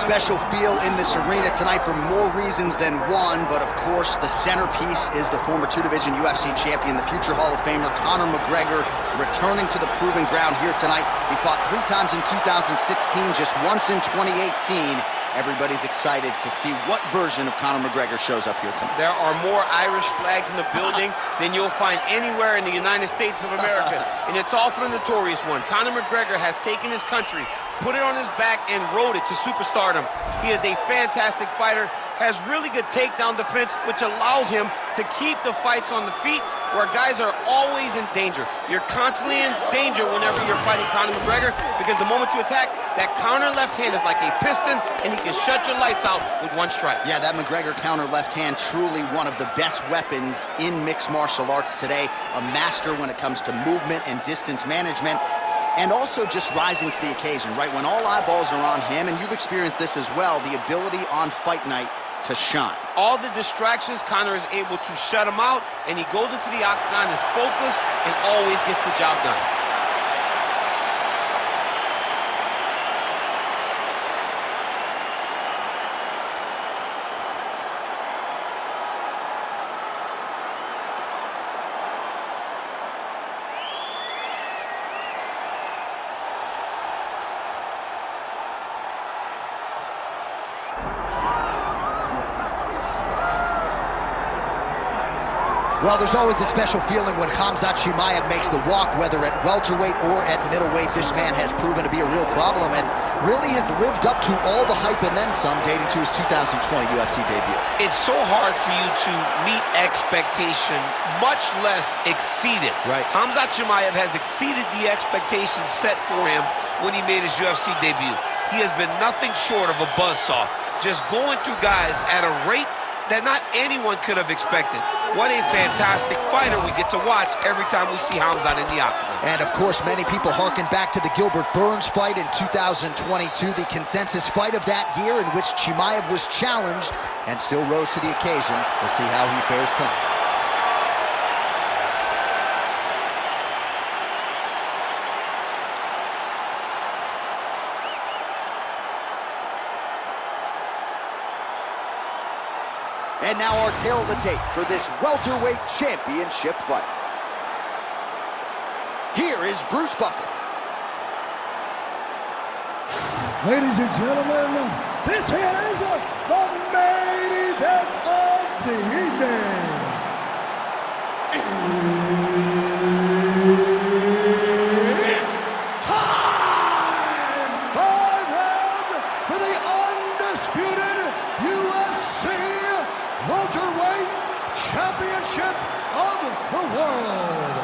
special feel in this arena tonight for more reasons than one, but of course the centerpiece is the former two-division UFC champion, the future Hall of Famer Conor McGregor, returning to the proving ground here tonight. He fought 3 times in 2016, just once in 2018. Everybody's excited to see what version of Conor McGregor shows up here tonight. There are more Irish flags in the building than you'll find anywhere in the United States of America, and it's all for the notorious one. Conor McGregor has taken his country, put it on his back, and rode it to superstardom. He is a fantastic fighter, has really good takedown defense, which allows him to keep the fights on the feet where guys are always in danger. You're constantly in danger whenever you're fighting Conor McGregor, because the moment you attack, that counter left hand is like a piston, and he can shut your lights out with one strike. Yeah, that McGregor counter left hand, truly one of the best weapons in mixed martial arts today. A master when it comes to movement and distance management. And also just rising to the occasion, right? When all eyeballs are on him, and you've experienced this as well, the ability on fight night to shine. All the distractions, Conor is able to shut them out, and he goes into the octagon, is focused, and always gets the job done. Well, there's always a special feeling when Khamzat Chimaev makes the walk, whether at welterweight or at middleweight. This man has proven to be a real problem and really has lived up to all the hype and then some, dating to his 2020 UFC debut. It's so hard for you to meet expectation, much less exceed it. Right. Khamzat Chimaev has exceeded the expectations set for him when he made his UFC debut. He has been nothing short of a buzzsaw, just going through guys at a rate that not anyone could have expected. What a fantastic fighter we get to watch every time we see Khamzat in the octagon. And of course, many people harken back to the Gilbert Burns fight in 2022, the consensus fight of that year in which Chimaev was challenged and still rose to the occasion. We'll see how he fares tonight. And now our tail of the tape for this welterweight championship fight. Here is Bruce Buffer. Ladies and gentlemen, this is the main event of the evening. It's time! 5 rounds for the undisputed UFC Welterweight Championship of the World.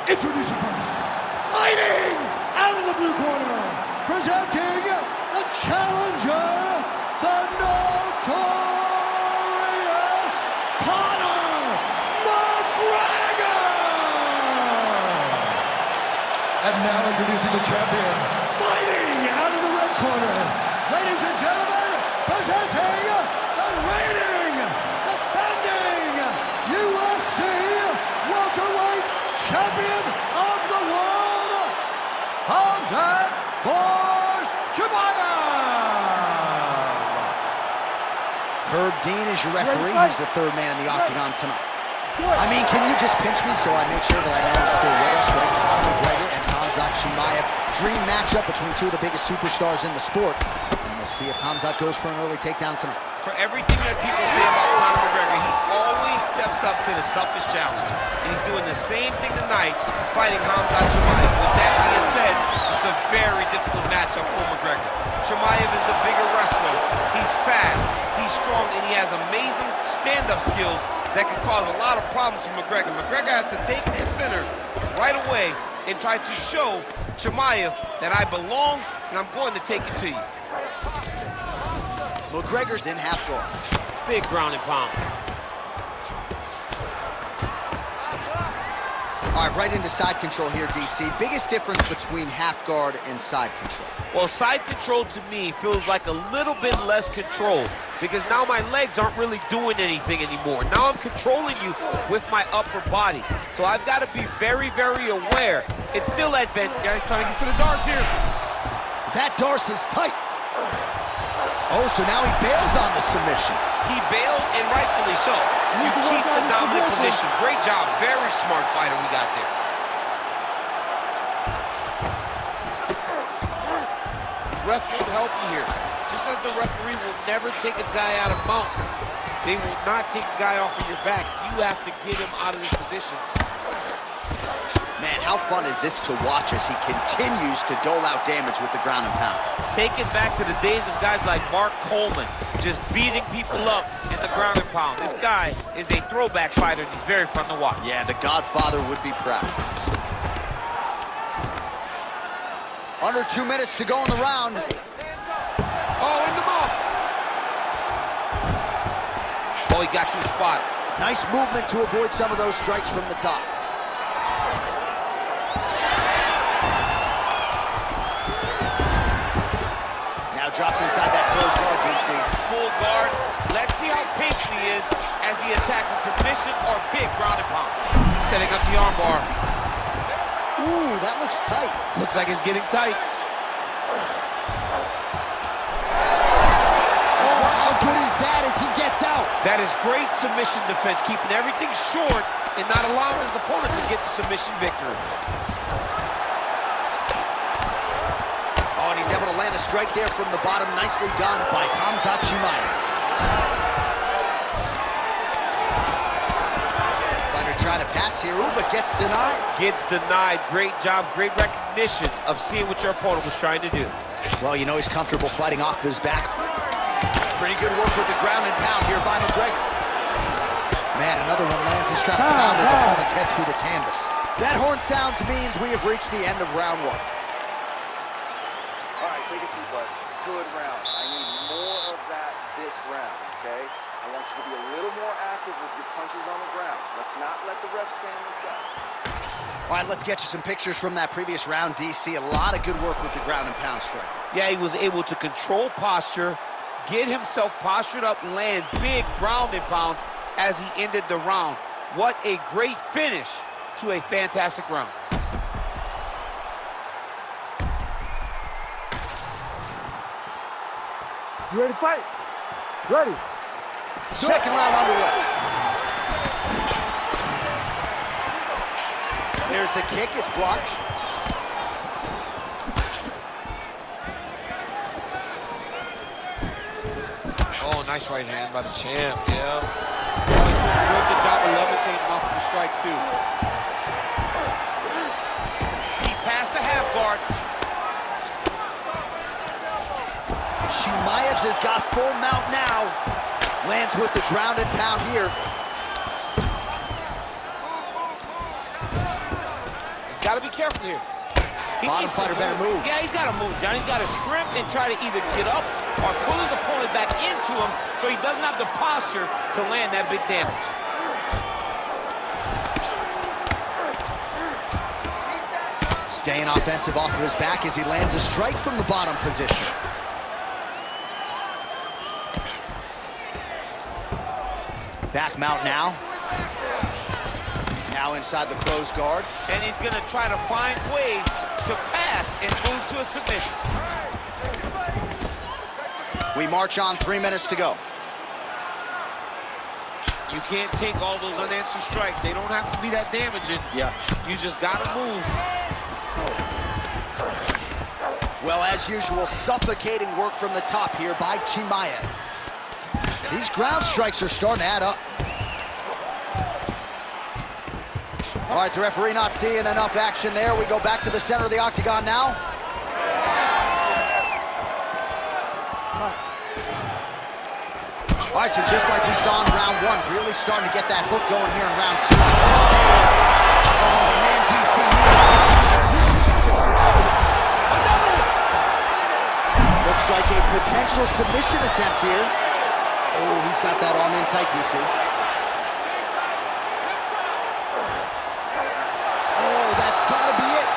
Introducing first, fighting out of the blue corner, presenting the challenger, the notorious Conor McGregor. And now introducing the champion, fighting out of the red corner, ladies and gentlemen, presenting the reigning, defending UFC welterweight champion of the world, Khamzat Chimaev. Herb Dean is your referee. He's the third man in the octagon tonight. I mean, can you just pinch me so I make sure that I know who's still with us, right? Conor McGregor and Khamzat Chimaev. Dream matchup between 2 of the biggest superstars in the sport. And we'll see if Khamzat goes for an early takedown tonight. For everything that people say about Conor McGregor, he always steps up to the toughest challenge. And he's doing the same thing tonight, fighting Khamzat Chimaev. With that being said, it's a very difficult matchup for McGregor. Chimaev is the bigger wrestler. He's fast, he's strong, and he has amazing stand-up skills that can cause a lot of problems for McGregor. McGregor has to take his center right away and try to show Chimaev that I belong, and I'm going to take it to you. McGregor's in half guard. Big ground and pound. All right, right into side control here, DC. Biggest difference between half guard and side control? Well, side control to me feels like a little bit less control because now my legs aren't really doing anything anymore. Now I'm controlling you with my upper body. So I've got to be very, very aware. It's still advantage. Guys trying to get to the darts here. That darce is tight. Oh, so now he bails on the submission. He bailed, and rightfully so. You keep the dominant position. Great job. Very smart fighter we got there. Ref will help you here. Just as the referee will never take a guy out of mount, they will not take a guy off of your back. You have to get him out of this position. Man, how fun is this to watch as he continues to dole out damage with the ground and pound? Take it back to the days of guys like Mark Coleman, just beating people up in the ground and pound. This guy is a throwback fighter, and he's very fun to watch. Yeah, the Godfather would be proud. Under 2 minutes to go in the round. Oh, in the mouth. Oh, he got you spot. Nice movement to avoid some of those strikes from the top. Now drops inside that closed guard, DC. Full guard. Let's see how patient he is as he attacks a submission or big ground and pound. He's setting up the armbar. Ooh, that looks tight. Looks like it's getting tight. Oh, how good is that as he gets out? That is great submission defense, keeping everything short and not allowing his opponent to get the submission victory. Oh, and he's able to land a strike there from the bottom. Nicely done by Khamzat Chimaev. Trying to pass here, ooh, but gets denied. Gets denied. Great job, great recognition of seeing what your opponent was trying to do. Well, you know he's comfortable fighting off his back. Pretty good work with the ground and pound here by McGregor. Man, another one lands. He's trying to pound his opponent's head through the canvas. That horn sounds means we have reached the end of round one. All right, take a seat, bud. Good round. I need more of that this round, okay? I want you to be a little more active with your punches on the ground. Let's not let the ref stand this up. All right, let's get you some pictures from that previous round, DC. A lot of good work with the ground and pound strike. Yeah, he was able to control posture, get himself postured up, and land big ground and pound as he ended the round. What a great finish to a fantastic round. You ready to fight? Ready. Second round underway. There's the kick, it's blocked. Oh, nice right hand by the champ, yeah. Good job of levitating off of the strikes, too. He passed the half guard. Chimaev has got full mount now. Lands with the ground and pound here. He's got to be careful here. Bottom fighter better move. Yeah, he's got to move, John. He's got to shrimp and try to either get up or pull his opponent back into him so he doesn't have the posture to land that big damage. Staying offensive off of his back as he lands a strike from the bottom position. Back mount now. Now inside the closed guard. And he's going to try to find ways to pass and move to a submission. We march on, 3 minutes to go. You can't take all those unanswered strikes. They don't have to be that damaging. Yeah. You just got to move. Well, as usual, suffocating work from the top here by Chimaev. These ground strikes are starting to add up. All right, the referee not seeing enough action there. We go back to the center of the octagon now. All right, so just like we saw in round one, really starting to get that hook going here in round two. Oh, man, DC. Looks like a potential submission attempt here. Oh, he's got that arm in tight, DC. Oh, that's gotta be it.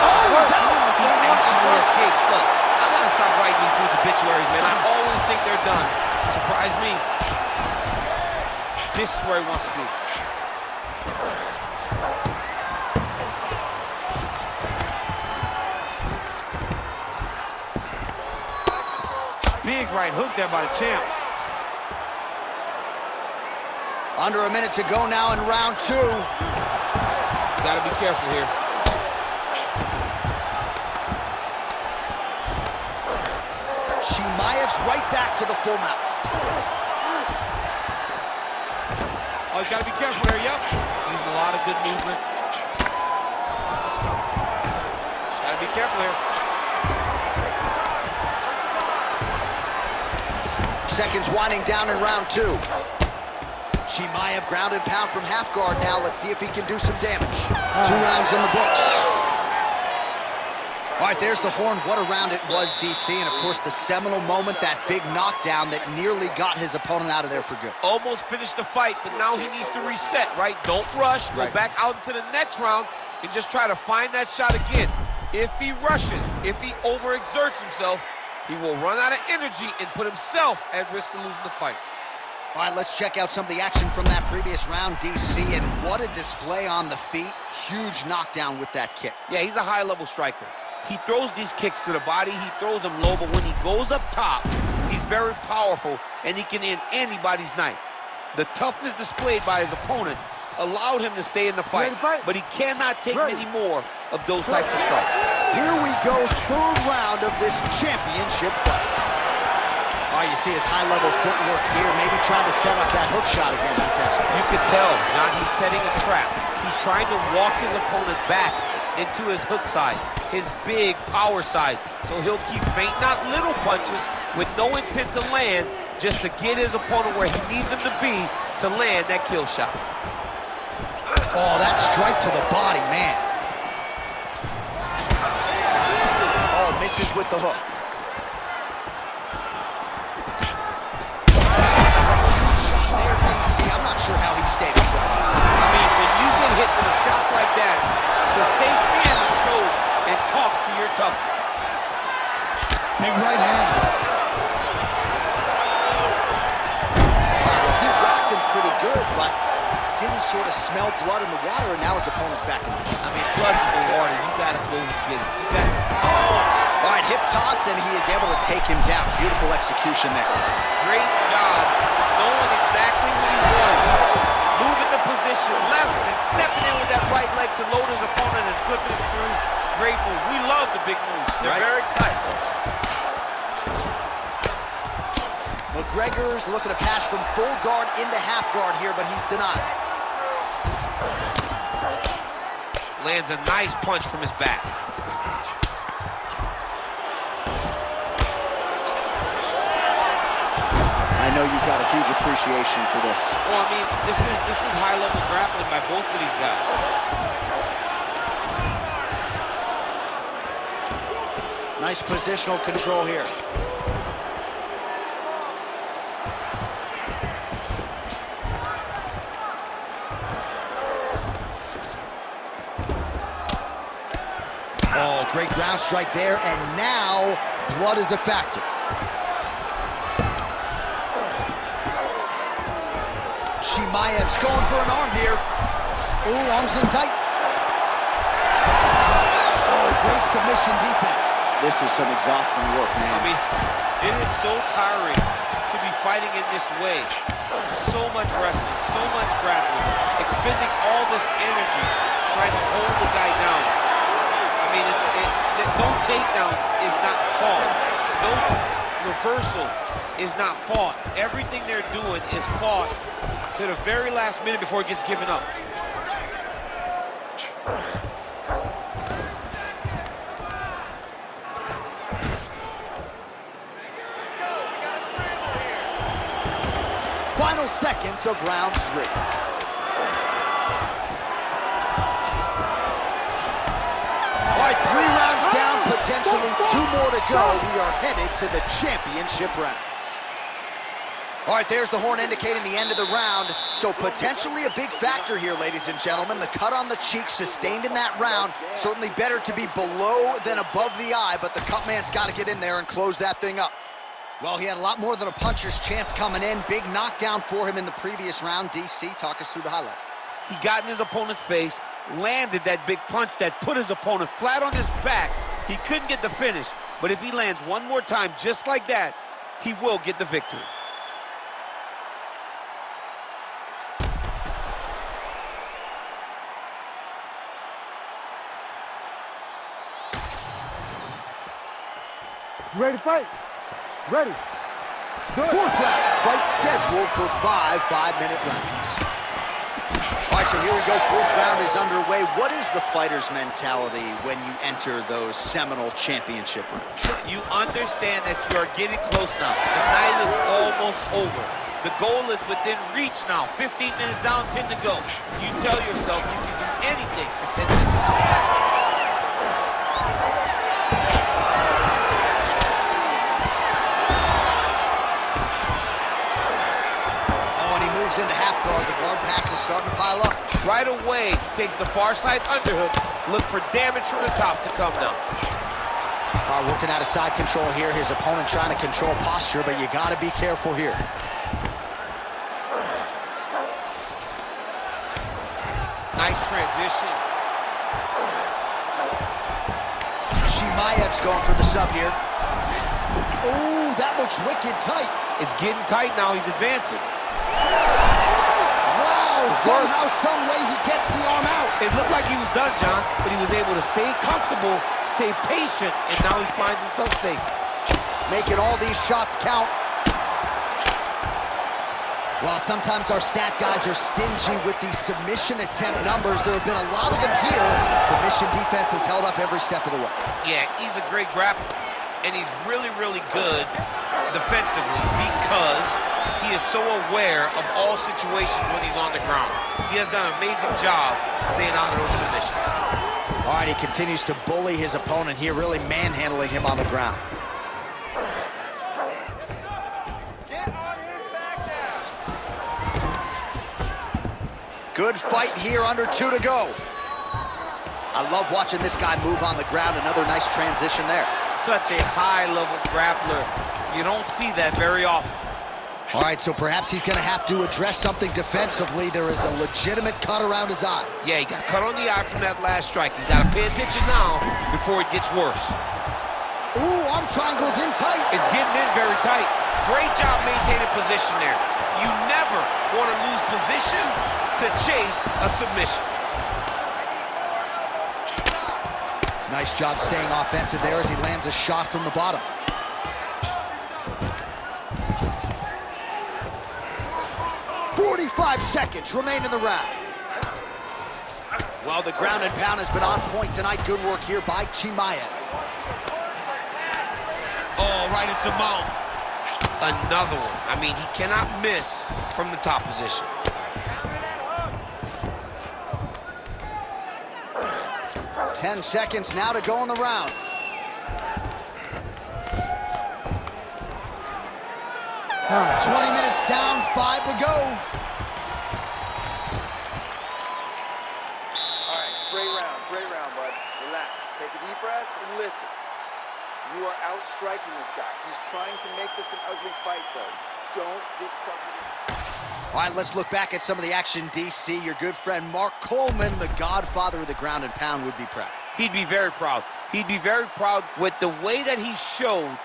Oh, he's out. He actually escaped. Look, I gotta stop writing these dudes obituaries, man. I always think they're done. Surprise me. This is where he wants to be. big right hook there by the champ. Under a minute to go now in round 2. He's got to be careful here. Chimaev's right back to the full mount. Oh, he's got to be careful there, yep. Using a lot of good movement. He's got to be careful here. Seconds winding down in round 2. Chimaev ground and pound from half guard now. Let's see if he can do some damage. 2 rounds in the books. All right, there's the horn. What a round it was, DC. And, of course, the seminal moment, that big knockdown that nearly got his opponent out of there for good. Almost finished the fight, but now he needs to reset, right? Don't rush. Go back out into the next round and just try to find that shot again. If he rushes, if he overexerts himself, he will run out of energy and put himself at risk of losing the fight. All right, let's check out some of the action from that previous round, DC, and what a display on the feet. Huge knockdown with that kick. Yeah, he's a high-level striker. He throws these kicks to the body, he throws them low, but when he goes up top, he's very powerful, and he can end anybody's night. The toughness displayed by his opponent allowed him to stay in the fight, but he cannot take many more of those types of strikes. Here we go, 3rd round of this championship fight. Oh, you see his high-level footwork here, maybe trying to set up that hook shot against the Texan. You can tell, John, he's setting a trap. He's trying to walk his opponent back into his hook side, his big power side. So he'll keep faint, not little punches, with no intent to land, just to get his opponent where he needs him to be to land that kill shot. Oh, that strike to the body, man. Oh, misses with the hook. There, DC. I'm not sure how he stayed up with it. I mean, when you get hit with a shot like that, to stay standing shows and talks to your toughness. Big right hand. Well, he rocked him pretty good, but didn't sort of smell blood in the water, and now his opponent's back in the game. I mean, blood in the water. You got to go and get it. You got to... All right, hip toss, and he is able to take him down. Beautiful execution there. Great job knowing exactly what he wanted. Moving the position left and stepping in with that right leg to load his opponent and flipping it through. Great move. We love the big moves. They're very exciting. McGregor's looking to pass from full guard into half guard here, but he's denied. Lands a nice punch from his back. I know you've got a huge appreciation for this. Well, I mean, this is high-level grappling by both of these guys. Nice positional control here. Oh, great ground strike there, and now blood is a factor. Chimaev's going for an arm here. Ooh, arms in tight. Oh, great submission defense. This is some exhausting work, man. I mean, it is so tiring to be fighting in this way. So much wrestling, so much grappling, expending all this energy trying to hold the guy down. I mean, no takedown is not fought. No reversal is not fought. Everything they're doing is fought to the very last minute before it gets given up. Let's go. We got a scramble here. Final seconds of round 3. All right, 3 rounds down, potentially 2 more to go. We are headed to the championship rounds. All right, there's the horn indicating the end of the round. So potentially a big factor here, ladies and gentlemen. The cut on the cheek sustained in that round. Certainly better to be below than above the eye, but the cut man's got to get in there and close that thing up. Well, he had a lot more than a puncher's chance coming in. Big knockdown for him in the previous round. DC, talk us through the highlight. He got in his opponent's face, landed that big punch that put his opponent flat on his back. He couldn't get the finish, but if he lands one more time just like that, he will get the victory. You ready to fight? Ready. Fourth round, fight scheduled for 5 5-minute rounds. All right, so here we go. Fourth round is underway. What is the fighter's mentality when you enter those seminal championship rounds? You understand that you are getting close now. The night is almost over. The goal is within reach now. 15 minutes down, 10 to go. You tell yourself you can do anything for 10 minutes. Into half guard, the guard pass is starting to pile up. Right away, he takes the far side underhook. Look for damage from the top to come now. Working out of side control here. His opponent trying to control posture, but you got to be careful here. Nice transition. Chimaev's going for the sub here. Ooh, that looks wicked tight. It's getting tight now. He's advancing. Wow, somehow, some way he gets the arm out. It looked like he was done, John, but he was able to stay comfortable, stay patient, and now he finds himself safe. Making all these shots count. While sometimes our stat guys are stingy with the submission attempt numbers, there have been a lot of them here. Submission defense has held up every step of the way. Yeah, he's a great grappler, and he's really, really good defensively because he is so aware of all situations when he's on the ground. He has done an amazing job staying out of those submissions. All right, he continues to bully his opponent here, really manhandling him on the ground. Get on his back now. Good fight here, under 2 to go. I love watching this guy move on the ground. Another nice transition there. Such a high-level grappler. You don't see that very often. All right, so perhaps he's going to have to address something defensively. There is a legitimate cut around his eye. Yeah, he got cut on the eye from that last strike. He's got to pay attention now before it gets worse. Ooh, arm triangle's in tight. It's getting in very tight. Great job maintaining position there. You never want to lose position to chase a submission. Nice job staying offensive there as he lands a shot from the bottom. "45 seconds remain in the round." Well, the ground and pound has been on point tonight. Good work here by Chimaev. Oh, right into mount. Another one. I mean, he cannot miss from the top position. Ten seconds now to go in the round. Time. 20 minutes down, 5 to go. All right, great round, bud. Relax, take a deep breath and listen. You are outstriking this guy. He's trying to make this an ugly fight, though. Don't get sucked in. All right, let's look back at some of the action, DC. Your good friend Mark Coleman, the godfather of the ground and pound, would be proud. He'd be very proud. He'd be very proud with the way that he showed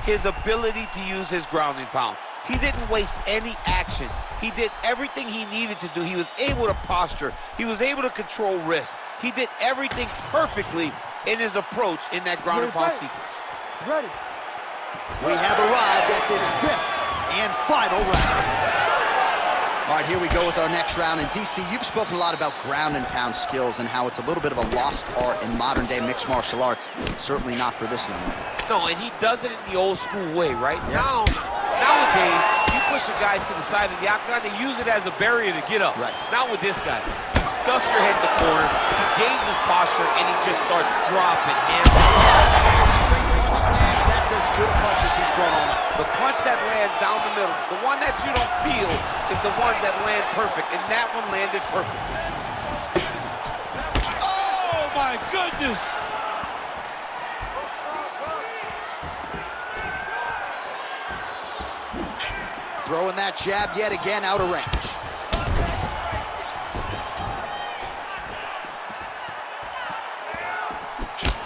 his ability to use his ground and pound. He didn't waste any action. He did everything he needed to do. He was able to posture. He was able to control wrist. He did everything perfectly in his approach in that ground and pound sequence. Ready. We have arrived at this 5th and final round. All right, here we go with our next round. And DC, you've spoken a lot about ground and pound skills and how it's a little bit of a lost art in modern day mixed martial arts. Certainly not for this young man. No, and he does it in the old school way, right? Yeah. Nowadays, you push a guy to the side of the octagon, they use it as a barrier to get up. Right. Not with this guy. He stuffs your head in the corner, he gains his posture, and he just starts dropping hands. That's as good a punch as he's thrown all night. The punch that lands down the middle, the one that you don't feel, is the ones that land perfect, and that one landed perfect. Oh, my goodness! Throwing that jab yet again out of range.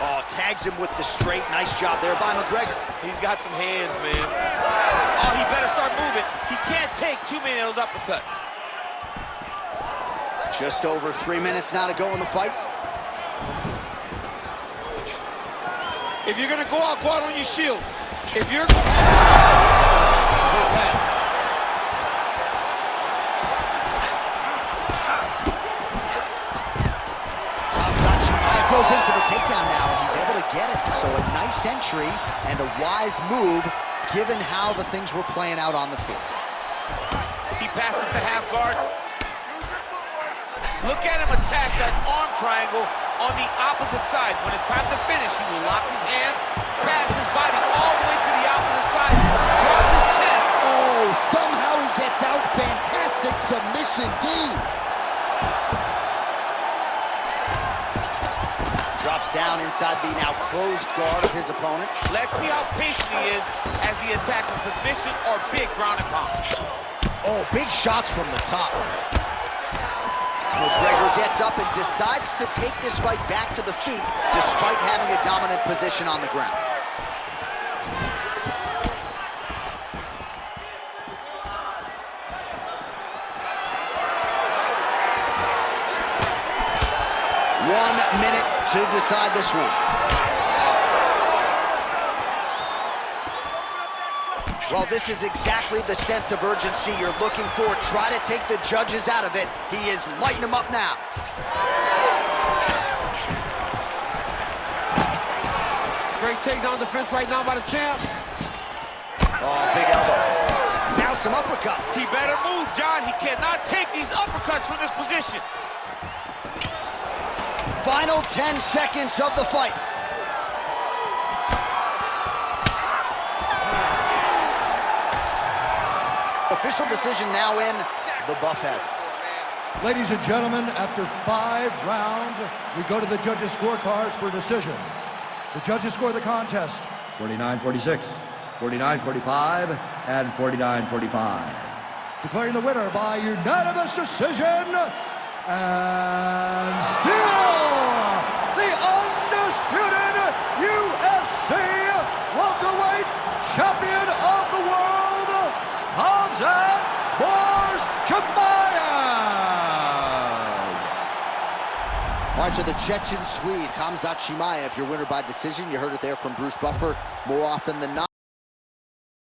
Oh, tags him with the straight. Nice job there by McGregor. He's got some hands, man. Oh, he better start moving. He can't take too many of those uppercuts. Just over 3 minutes now to go in the fight. If you're gonna go out on your shield. If you're Khamzat Chimaev goes in for the takedown now, and he's able to get it. So a nice entry and a wise move, given how the things were playing out on the field. He passes to half guard. Look at him attack that arm triangle on the opposite side. When it's time to finish, he will lock his hands, pass his body all the way to the opposite side, drop his chest. Oh, somehow he gets out. Fantastic submission, D. Drops down inside the now closed guard of his opponent. Let's see how patient he is as he attacks a submission or big ground and pound. Oh, big shots from the top. McGregor gets up and decides to take this fight back to the feet despite having a dominant position on the ground. One minute to decide this one. Well, this is exactly the sense of urgency you're looking for. Try to take the judges out of it. He is lighting them up now. Great takedown defense right now by the champ. Oh, big elbow. Now some uppercuts. He better move, John. He cannot take these uppercuts from this position. Final 10 seconds of the fight. Official decision now in. The buff has it. Ladies and gentlemen, after 5 rounds, we go to the judges' scorecards for decision. The judges score the contest 49-46, 49-45, and 49-45. declaring the winner by unanimous decision, and still the undisputed UFC welterweight champion of the world, Khamzat Chimaev. All right, so the Chechen Swede, Khamzat Chimaev, your winner by decision. You heard it there from Bruce Buffer. More often than not,